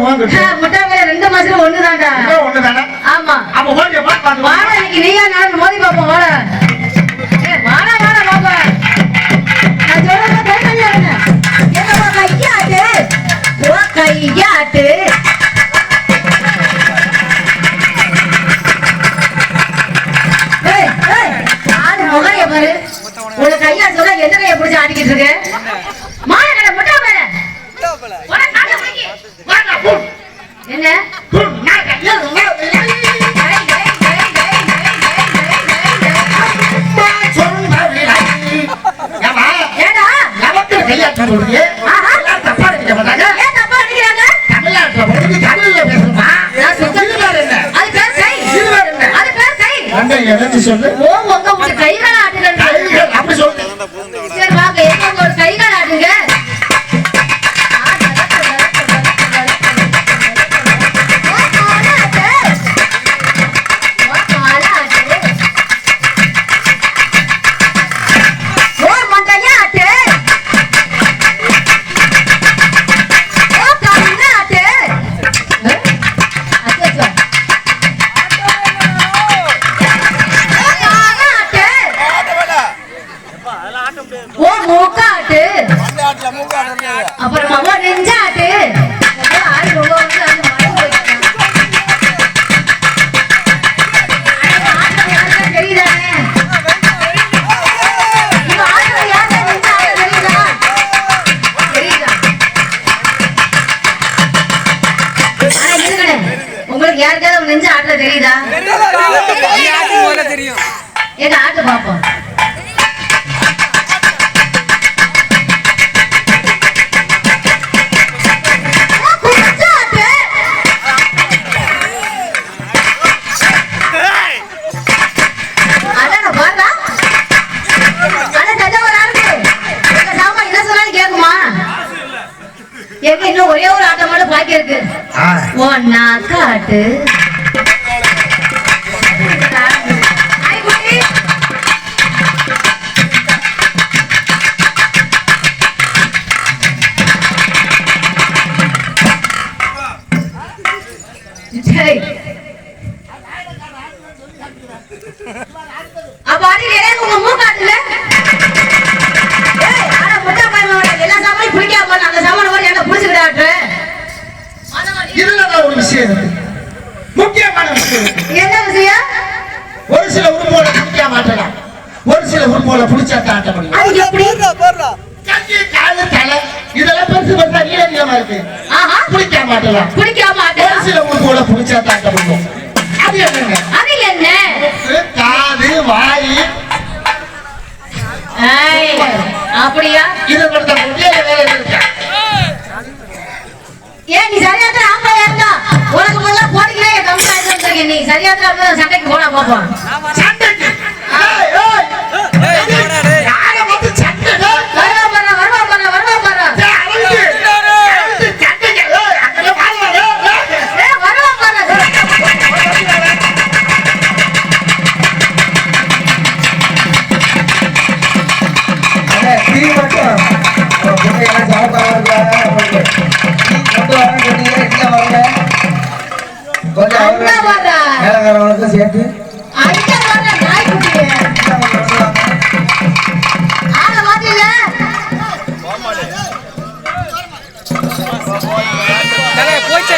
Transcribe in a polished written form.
முட்டை மேல 2 மாசத்துல ஒண்ணுதான்டா. ஒண்ணுதானே? ஆமா. அப்ப ஓடி பாத்து வாடா இன்னைக்கு நீயா நான் மோதி பாப்போம் வாடா. வாடா வாடா பாப்பா. நான் சொல்றத கை கல்யாணம். என்னமா கையாட்டு? ஓ கையாட்டு. ஏய் ஏய் ஆடு முகரைய பாரு. உன கையா சொல்ல எந்த கைய பிடிச்சு ஆடிக்கிட்டு இருக்க? மாய கடை முட்டை மேல. உன கால பிடிக்கி. வாடா போ. என்ன? நான் கையா கைகள் ஆடுங்க. அப்புறம் அம்மா நெஞ்சாட்டு தெரியுதானே? உங்களுக்கு யாருக்காவது நெஞ்சு ஆட்டுல தெரியுதா? எங்க ஆட்டு பாப்போம். இன்னும் ஒரே ஒரு ஆட்டம் மட்டும் பாக்கி இருக்கு. ஒன்னா காட்டு அப்ப அடியில் இடையே உங்க மூக்காட்டுல எல்லா சாமானும் பிடிக்காம அந்த சாமான என்ன புடிச்சுக்கிட்டாட்டு இதுலதான் ஒரு விஷயம் முக்கியமான விஷயம். என்ன விஷயம்? ஒரு சில உறுப்போட பிடிக்க மாட்டலாம், ஒரு சில உறுப்போட பிடிச்சாத்த ஆட்ட முடியும். அது எப்படி? கை காலு தலை இதெல்லாம் பெருசு பெருசா நீளமா இருக்கு, பிடிக்க மாட்டலாம். ஒரு சில உறுப்போட பிடிச்சாத்த ஆட்ட முடியும். அது என்னங்க? அது என்ன? காது வாய். அப்படியா? இது மட்டும் வேலை இருக்கா? ஏன் நீ சரியாத்திர ஆம்பளையா இருந்தா உனக்கு முதல்ல போட்டிக்கிறே கம்மி ஆயிட்டு நீ சரியாத்திர சண்டைக்கு போனா பாப்போம். சண்டைக்கு சேர்த்து போச்சு.